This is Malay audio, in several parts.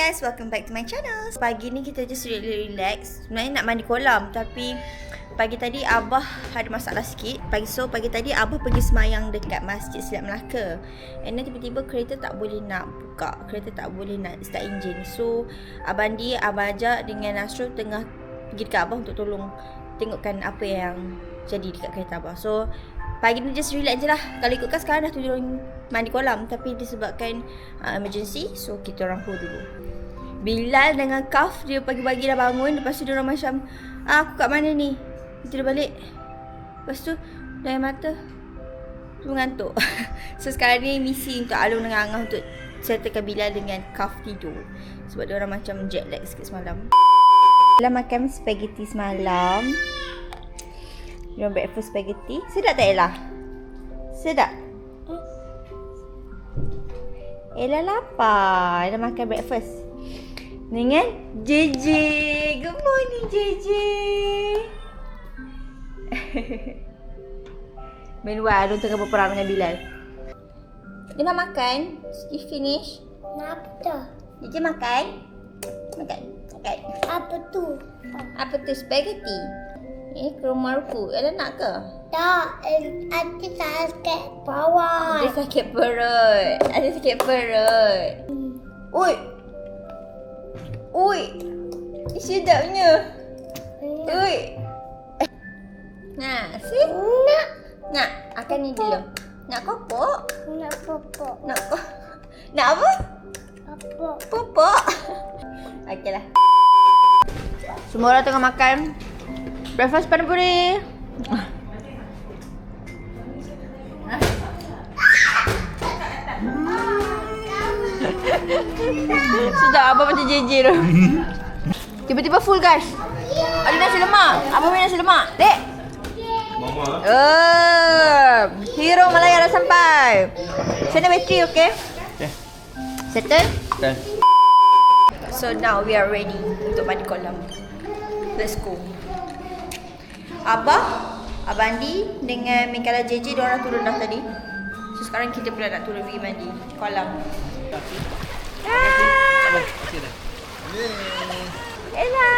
guys, welcome back to my channel. Pagi ni kita just really relax. Sebenarnya nak mandi kolam, tapi pagi tadi Abah ada masalah sikit. Pagi tadi Abah pergi semayang dekat Masjid Silat Melaka. And then tiba-tiba kereta tak boleh nak buka. Kereta tak boleh nak start enjin. So Abang ajak dengan Nasrul tengah pergi dekat Abah untuk tolong tengokkan apa yang jadi dekat kereta Abah. So pagi ni just relax je lah. Kalau ikutkan sekarang dah 7 orang mandi kolam, tapi disebabkan emergency, so kita orang hold dulu. Bilal dengan Kaf dia pagi-pagi dah bangun. Lepas tu dia orang macam, aku kat mana ni? Tidur balik. Lepas tu dah air mata, tu mengantuk. So sekarang ni misi untuk Alung dengan Angah untuk settlekan Bilal dengan Kaf tidur, sebab dia orang macam jet lag sikit semalam. Bilal makan spaghetti semalam. Dia breakfast spaghetti. Sedap tak Ella? Sedap? Ella lapar. Ella makan breakfast dengan JJ. Good morning JJ. Meanwhile, Alun tengah berperang dengan Bilal. Dia nak makan? You finish? Apa? JJ makan? Makan. Apa tu? Apa tu? Spaghetti. Kerumaruku. Ella nak ke? Tak, aku sakit bawah. Ada sakit perut. Oi. Ini sedapnya. Oi. Nah, see? Nak. Akan ni dulu. Nak kopok? Nak popok. Nak apa? Popok. Okeylah. Semua orang tengah makan breakfast panipuri. Sedap, abang macam JJ tu. Tiba-tiba full guys. Ada nasi lemak. Abang main nasi lemak. Dek. Mama. Hero Malaya dah sampai. Sana bateri, okay? Okay. Settle? Done. So now we are ready untuk mandi kolam. Let's go. Abang Andi dengan Mikala JJ diorang turun dah tadi. So sekarang kita pula nak turun pergi mandi kolam. Ella.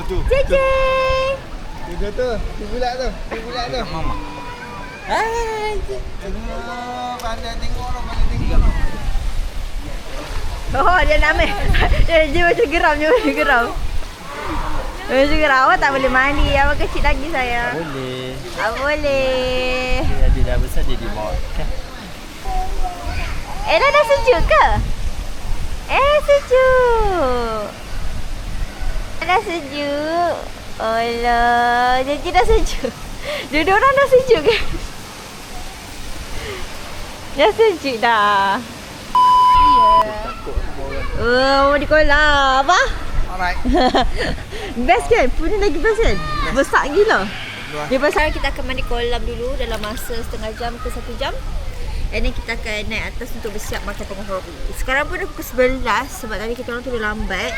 Tu. JJ. Tu. Dia bulat tu. Mama. Hai. Pandai tengok. Oh, dia nak main. Dia macam geram. Awak tak boleh mandi. Awak kecil lagi saya. Boleh. Boleh. Dia dah besar dia dibawa. Ella dah sejuk ke? Sejuk. Dah sejuk. Alah, jadi dah sejuk. Dua orang dah sejuk kan? Dah sejuk dah. Di kolam. Apa? Alright. Best kan? Punya lagi best kan? Besar gila. Lepas sekarang kita akan mandi kolam dulu dalam masa setengah jam ke 1 jam. And then kita akan naik atas untuk bersiap makan tengah hari. Sekarang pun dah pukul 11 sebab tadi kita orang turun lambat.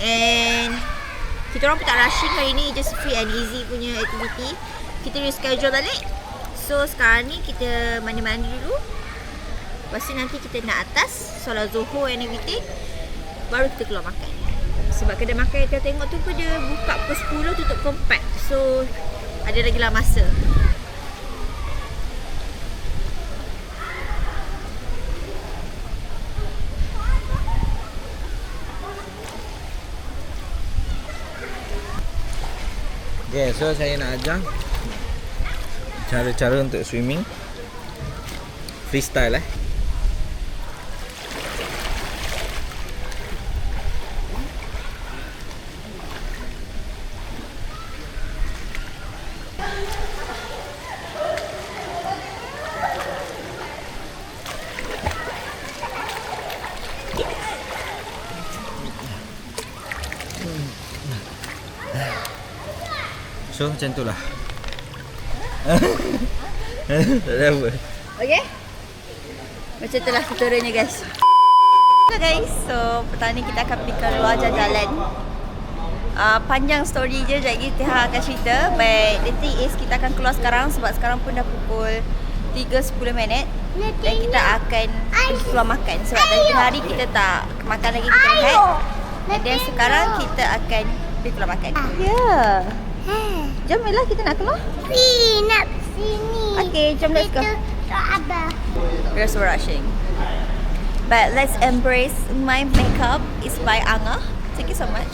And kita orang pun tak rushing hari ni, just free and easy punya activity. Kita reschedule balik. So sekarang ni kita mandi-mandi dulu. Lepas tu nanti kita nak atas, solat Zuhur and everything. Baru kita keluar makan. Sebab kedai makan yang kita tengok tu pun dia buka pukul 10, tutup pukul 4. So ada lagi lah masa. Okay, so saya nak ajar cara-cara untuk swimming freestyle So macam tu lah. Tak ada apa. Okay? Macam tu lah tutorialnya guys. Hello guys, so petang ni kita akan pergi keluar jalan-jalan. Panjang story je, jadi kita akan cerita. But the thing is kita akan keluar sekarang sebab sekarang pun dah pukul 3.10. Dan kita akan pergi keluar makan. Sebab tadi hari kita tak makan lagi, kita rehat. Dan sekarang kita akan pergi keluar makan. Ya. Jom lah kita nak keluar. Nak sini. Okay, jom let's go. Kita Abah. We're so rushing. But let's embrace my makeup is by Anga. Thank you so much.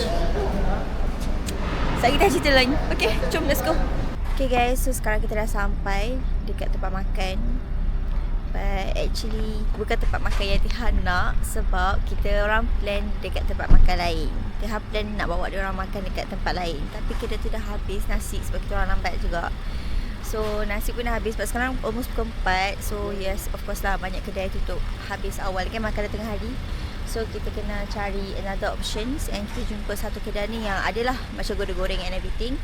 Sekejap kita cerita lain. Okay, jom let's go. Okay guys, so sekarang kita dah sampai dekat tempat makan. But actually bukan tempat makan yang Tiha nak, sebab kita orang plan dekat tempat makan lain. Tiha plan nak bawa dia orang makan dekat tempat lain, tapi kita tu dah habis nasi sebab kita orang lambat juga. So nasi pun dah habis sebab sekarang almost pukul 4. So yes, of course lah, banyak kedai tutup habis awal kan, makan dah tengah hari. So kita kena cari another options. And kita jumpa satu kedai ni yang adalah macam goreng-goreng and everything.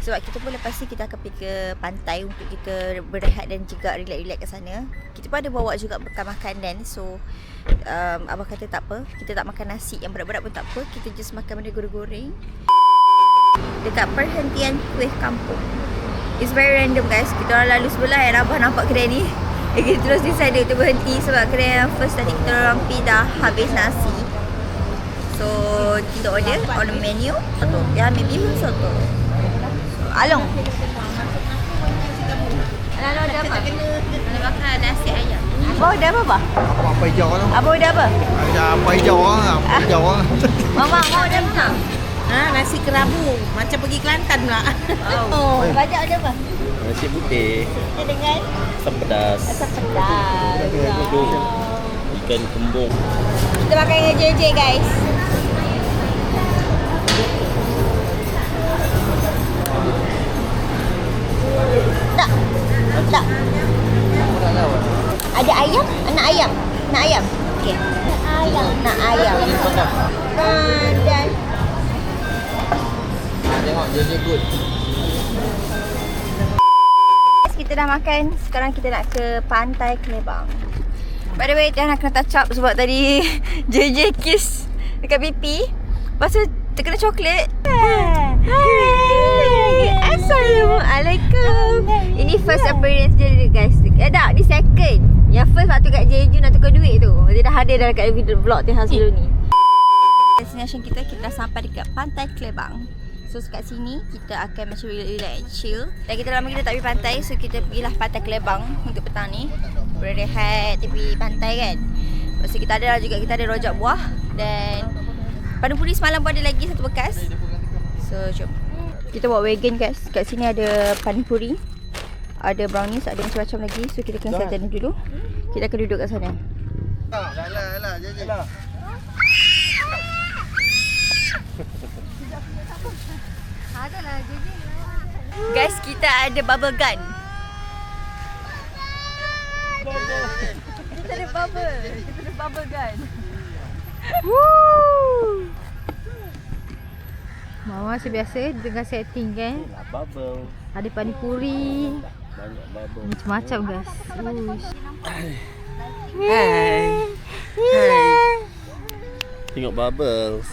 Sebab kita pun lepas ni kita akan pergi ke pantai untuk kita berehat dan juga relax-relax kat sana. Kita pun ada bawa juga bekal makan dan so abah kata tak apa, kita tak makan nasi yang berat-berat pun tak apa, kita just makan benda goreng-goreng dekat perhentian kuih kampung. It's very random guys. Kita orang lalu sebelah dan abah nampak kedai ni. Kita terus decide untuk berhenti sebab kedai yang first tadi kita orang pergi dah habis nasi. So kita order on the menu soto. Ya, maybe pun soto. Along. Lalu ada apa? Ada makan nasi ayam. Abang order apa? Apa hijau tu? Abang order apa? Ada apa hijau orang? Apa hijau orang? Mama order apa? Nasi kerabu. Macam pergi Kelantan pula. Oh, banyak order apa? Nasi putih, Dia dengan asam pedas, asam pedas. ikan kembung. Kita makan dengan JJ guys. Tak. Tak. Ada ayam? Nak ayam? Nak ayam? Okey. Ayam. Nak ayam. Dan Tengok, JJ good. kita dah makan. Sekarang kita nak ke Pantai Kelebang. By the way, Tiah nak kena touch up sebab tadi JJ kiss dekat pipi. Lepas tu terkena coklat. Assalamualaikum. Ini first appearance dia guys. Tak, ni second. Yang first waktu kat Jeju nak tukar duit tu. Dia dah hadir dah dekat video vlog Tiah sebelum ni. Destination kita dah sampai dekat Pantai Kelebang. So kat sini kita akan macam relax and chill. Dan kita lama kita tak pergi pantai, so kita pergilah Pantai Kelebang untuk petang ni. Berehat tepi pantai kan. Lepas tu kita ada juga, kita ada rojak buah. Dan Pandan Puri semalam pun ada lagi satu bekas. So jom. Kita bawa wagon guys. Kat sini ada Pandan Puri, ada brownies, ada macam-macam lagi. So kita kena settle dulu. Kita akan duduk kat sana. Alah, JJ. Guys, kita ada bubble gun. Kita ada bubble. Kita ada bubble gun. Woo! Mama sebiasa dengan setting kan. Bubble. Ada panipuri. Banyak bubble. Macam-macam guys. Uish. Hai. Tengok bubbles.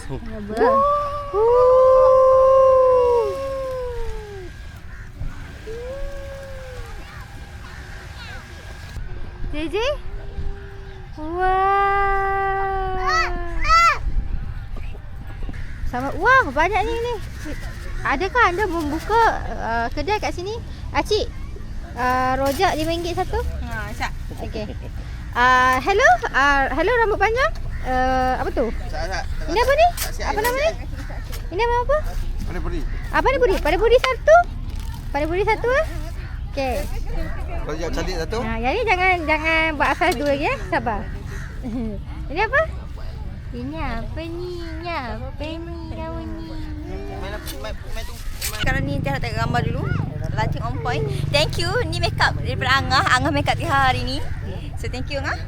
JJ? Wow. Sama, wah banyak ni. Adakah anda membuka kedai kat sini? Cik, rojak RM5 satu? Syak. Okay. Hello, hello rambut panjang. Apa tu? Ini apa ni? Apa nama ni? Ini apa? Panipuri. Panipuri. Panipuri satu. Panipuri satu Okay. Rojak cantik satu. Yang ni jangan buat asal dua lagi Sabar. Ini apa? Ini apa ni? Ini apa ni kamu ni? Sekarang ni Tiah nak tengok gambar dulu. Lighting on point. Thank you. Ni makeup daripada Angah. Angah makeup Tiah hari ni. So thank you Angah.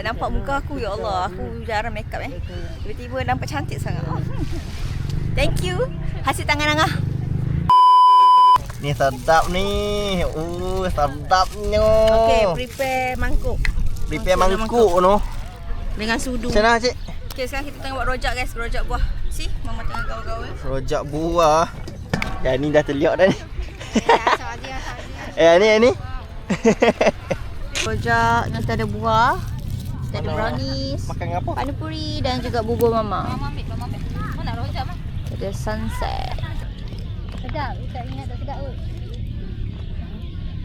Nampak muka aku, ya Allah, aku jarang makeup tiba-tiba nampak cantik sangat. Thank you. Hasil tangan Angah. Ni sedap ni. Sedapnya. Okey, prepare mangkuk. Prepare mangkuk tu. Dengan sudu. Sana cik. Okay, sekarang kita tengok buat rojak guys. Rojak buah. See, Mama tengah gaul-gaul. Rojak buah. Yang ni dah terliok dah ni. Asal Yang ni. Rojak, kita ada buah. Kita ada brownies. Makan apa? Panipuri dan juga bubur mama. Mana rojak mah? Ada sunset. Sedap. Tak ingat tak sedap kot.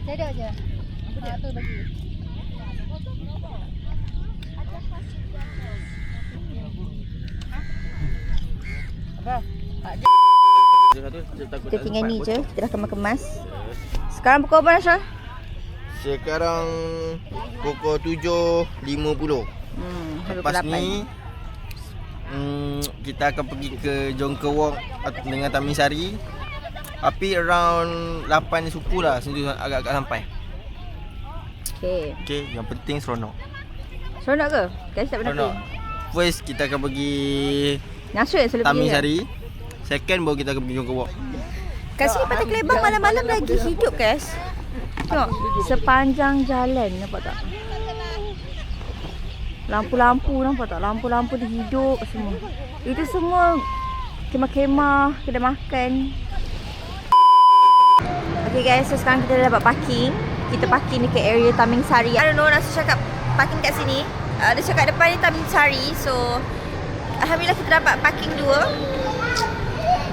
Sedap je. Tu bagi. Kita tinggal ni je. Kita dah kemas-kemas. Sekarang pukul berapa, Syah? Sekarang pukul 7.50. Lepas ni kita akan pergi ke Jonker Walk dengan Tamisari. Tapi around 8 suku lah, sentuh agak-agak sampai. Okay. Okay, yang penting seronok. Seronok ke? Guys tak pernah Seronok. pergi. First kita akan pergi Nasrul yang selalu pergi kan? Tamisari. Second baru kita akan pergi Jonker Walk. Kat sini Pantai Kelebang malam-malam lagi hidup, guys. Tengok, sepanjang jalan, nampak tak? Lampu-lampu, nampak tak? Lampu-lampu dia hidup semua. Itu semua kemah-kemah, kedai makan. Okay guys, so sekarang kita dah dapat parking. Kita parking dekat area Taming Sari. I don't know, Nasu cakap parking kat sini. Dia cakap depan ni Taming Sari. So, alhamdulillah kita dapat parking 2.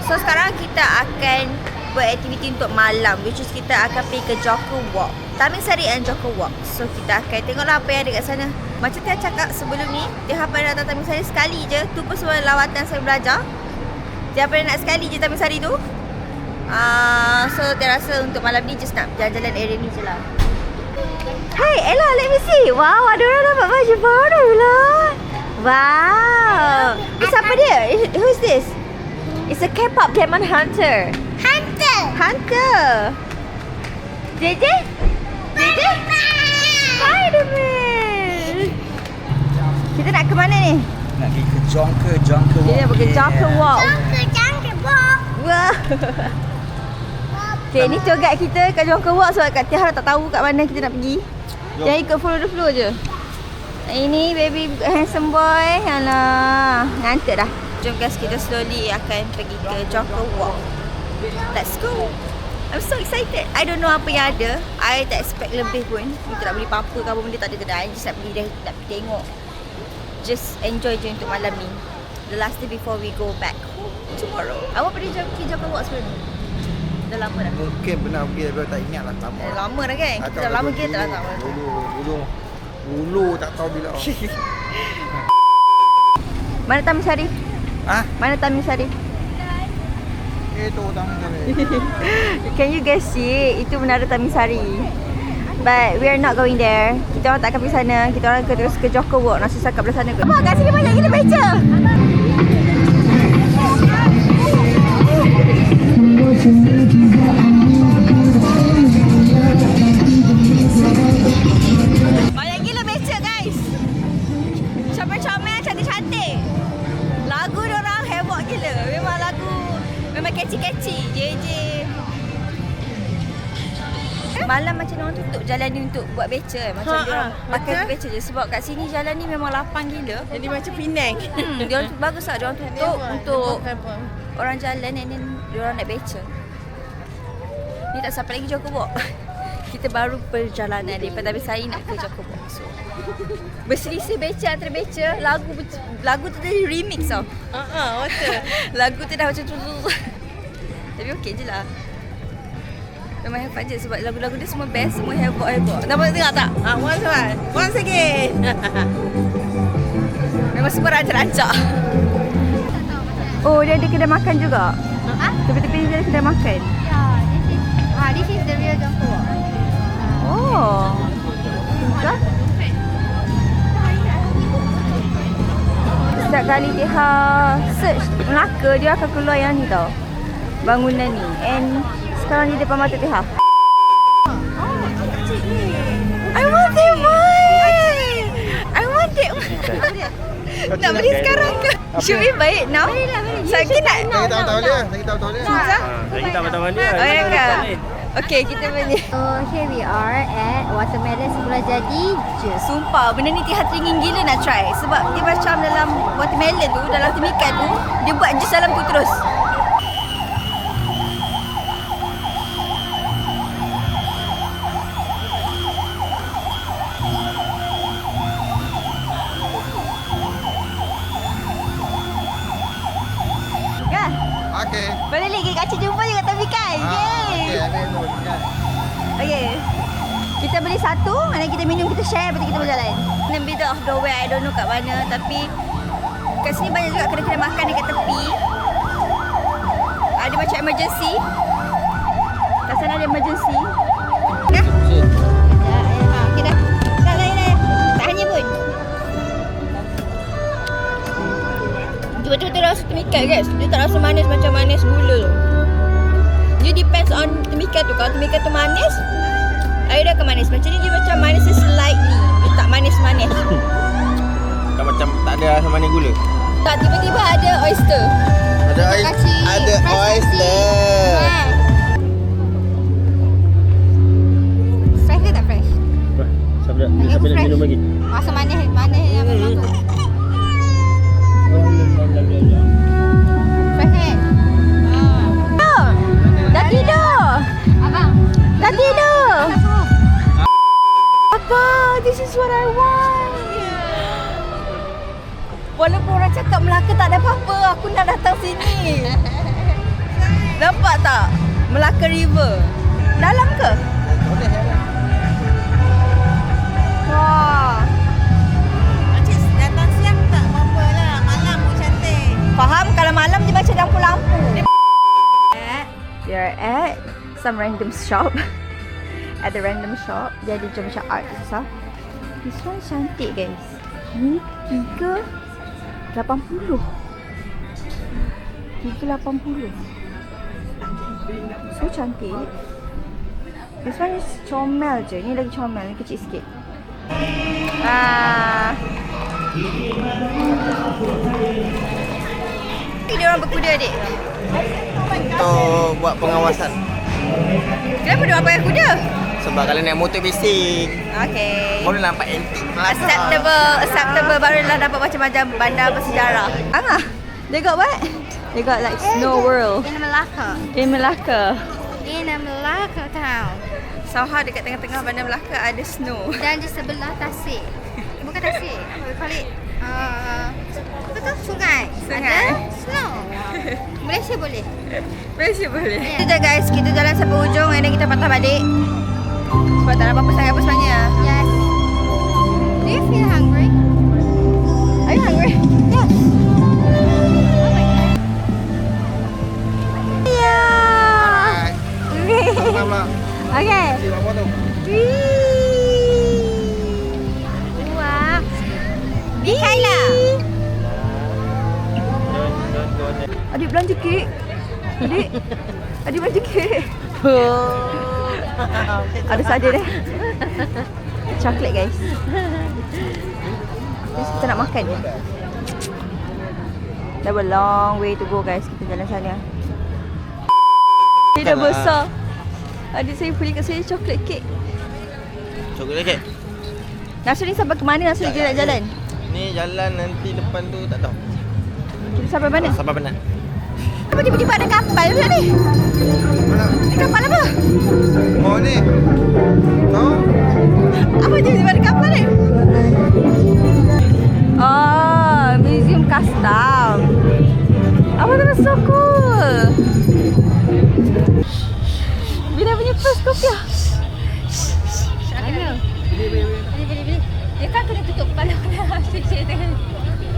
So sekarang kita akan beraktiviti untuk malam, which is kita akan pergi ke Jonker Walk, Taming Sari and Jonker Walk. So kita akan tengoklah apa yang ada kat sana. Macam Tia cakap sebelum ni, Tia pernah datang Taming Sari sekali je. Tu pun semua lawatan saya belajar. Tia pernah nak sekali je Taming Sari tu. So Tia rasa untuk malam ni just nak jalan-jalan area ni je lah. Hey Ella, let me see. Wow, ada orang dapat baju baru lah. Wow. Siapa dia? Who's this? It's a K-pop Demon Hunter. Hunter. JJ? JJ? Spiderman. Kita nak ke mana ni? Nak pergi ke Jonker Walk. Kita nak pergi Jonker Walk. Jangka bok. Wah. Okay, ni tour guide kita kat Jonker Walk sebab Kak Tia tak tahu kat mana kita nak pergi. Dia ikut follow the flow je. Ini baby handsome boy. Alah, ngantuk dah. Jom guys, kita slowly akan pergi ke Jonker Walk. Let's go. I'm so excited. I don't know apa yang ada. I tak expect lebih pun. Kita nak beli apa-apa ke apa benda tak ada kedai. Just nak pergi nak pergi tengok. Just enjoy je untuk malam ni. The last day before we go back home tomorrow. Awak pergi Jonker Walk sebelum ni? Dah lama dah? Mungkin pernah pergi tapi tak ingat lah. Lama lah. Lama dah kan? Kita dah lama kita tak tahu. Dulu tak tahu bila. Mana Taming Sari? Mana Taming Sari? Itu Taming Sari. Can you guys see? Itu menara Taming Sari. But we are not going there. Kita orang tak akan pergi sana. Kita orang akan terus ke Jonker Walk. Nasi cakap belah sana ke? Apa? Kat sini banyak gila beca. Banyak gila beca guys. Comel-comel, cantik-cantik. Lagu diorang heboh gila. Memang lagu memang catchy-catchy. JJ. Malam macam orang tutup jalan ni untuk buat beca. Macam dia pakai beca je. Sebab kat sini jalan ni memang lapang gila. Jadi macam Penang. Dia bagus lah. Dia orang tutup untuk orang jalan and then dia orang nak beca. Ni tak sampai lagi Jonker Walk. Kita baru perjalanan daripada Taming Sari nak ke Jonker Walk. So, berselisih beca antara beca. Lagu tu jadi remix tau. Betul. Lagu tu dah macam tu. Tapi okey je lah. Memang have fun je sebab lagu-lagu dia semua best, semua heboh-heboh. Nampak tengok tak? Once again. Memang semua rancak-rancak. Oh, dia ada kedai makan juga? Tepi-tepi ni dia ada kedai makan? Yeah, this is the real Jonker Walk. Oh. Betul? Setiap kali dia search Melaka, dia akan keluar yang ni tau. Bangunan ni. And sekarang ni depan mata Tia. I want it boy. I want it. Nak beli sekarang ke? Should we buy it now? Saya nak. Saya tahu dia. Susah? Saya tak tahu dia. Oh ya ke? Okay, kita beli. So here we are at Watermelon Sebelah Jadi je. Sumpah, benda ni Tia teringin gila nak try. Sebab dia macam dalam watermelon tu, dalam temikan tu, dia buat jus dalam tu terus. balik ke Kak Cik jumpa je kat tepi kan. Yeay. Okay. Kita beli satu, and kita minum, kita share, lepas tu kita berjalan. In the middle of the way, I don't know kat mana. Tapi kat sini banyak juga kedai-kedai makan dekat tepi. Ada macam emergency. Kat sana ada emergency. Dah? Okay dah. Dah. Tak hanya pun. Betul-betul rasa temikat guys. Dia tak rasa manis macam manis gula tu. Dia depends on temikat tu. Kalau temikat tu manis, air dia akan manis. Macam ni dia macam manis slightly. Dia tak manis-manis. Tak macam tak ada rasa manis gula. Tak, tiba-tiba ada oyster. Ada oyster. Fresh ke tak fresh? Siapa nak minum lagi? Rasa manis yang memang tu. Fresh kan? Dah tidur. Abang. Dah tidur. Apa? This is what I want. Walaupun orang cakap Melaka tak ada apa-apa, aku nak datang sini. Nampak tak? Melaka River. Dalam ke? Wah. Makcik datang siang tak apa-apa lah. Malam pun cantik. Faham? Kalau malam dia macam lampu-lampu. We are at some random shop. At the random shop, dia ada macam art stuff. This one cantik guys. Ni 380. So cantik. This one is comel je. Ni lagi comel, ni kecil sikit. Dia orang berkuda adik. Untuk buat pengawasan. Kenapa dia orang pakai kuda? Sebab kalau naik motor bising, Okay. baru nampak antik Melaka. Acceptable. Barulah dapat macam-macam bandar bersejarah. They got what? They got like Snow World In Melaka. in Melaka. In Melaka town. Somehow dekat tengah-tengah bandar Melaka ada snow. Dan di sebelah tasik. Bukan tasik. We call it apa tu? Sungai. Sungai. Ada snow. Malaysia boleh. Malaysia boleh. Itu je guys, kita jalan sampai ujung and then kita patah balik. Sebab tak ada apa-apa sangat apa sebenarnya. Yes. Do you feel hungry? Are you hungry? Yes. Yeah. Okay. Wah. Mikaela. Adik belanja kek. Adik belanja kek. Ada saja deh. Coklat guys. Terus kita nak makan je. Dah a long way to go guys. Kita jalan sana. Dia dah besar. Adik saya beli kat saya coklat kek. Coklat kek. Nasri ni sampai ke mana Nasri dia nak jalan? Ni jalan nanti depan tu tak tahu. Kita sampai mana? Sampai penat. Apa tiba-tiba ada kapal pula ni? Mana? Ni kapal apa? Oh ni. Tahu? Apa tiba-tiba ada kapal ni? Oh, museum custom. Apa tu, so cool. Bila punya first kopiah. Mana? Boleh. Dia kan kena tutup kepala kena sikit dengan.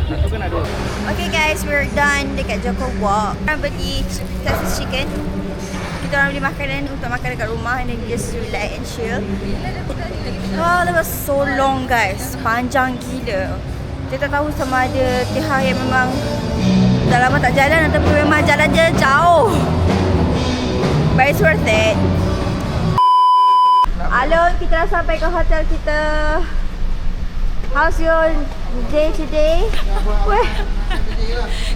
Okay guys, we're done dekat Joko Walk. Kita beli Texas chicken. Kita orang beli makanan untuk makan dekat rumah and then just relax and chill. Oh, that was so long guys. Panjang gila. Kita tak tahu sama ada Tihar yang memang dah lama tak jalan ataupun memang jalan je jauh. But it's worth it. Alon, kita dah sampai ke hotel kita. How's your day today? Weh.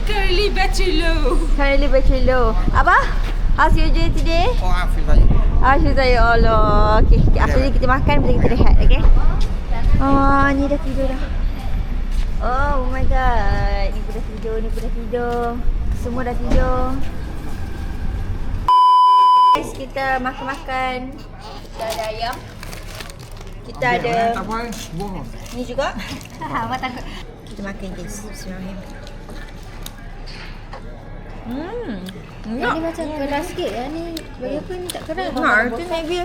Curly battery low. Currently battery low. Apa? How's your day today? Oh, Afif tadi. Asyik saya Allah. Okay, after ni kita makan, lepas tu kita rehat, okay? Oh, ni dah tidur dah. Oh my god. Ni pun dah tidur, Semua dah tidur. Guys, kita makan-makan. Kita ada ayam. Kita ada Tak apa, buang. ni juga. Awak takut. Kita makan guys. Bismillahirrahmanirrahim. Yang ni macam keras sikit. Yang ni bagi apa ni tak keras? Nah, itu maybe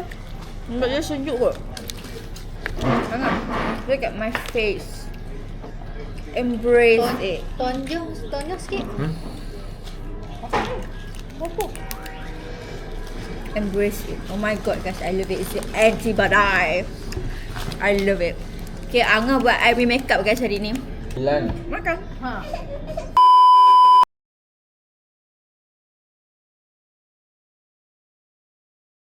sebab dia sejuk kot. Jangan. Look at my face. Embrace it. Tonjong sikit. Embrace it. Oh my god guys, I love it. It's antibody. I love it. Okay, Angah buat eye makeup guys hari ni. Lan. Makan. Ha.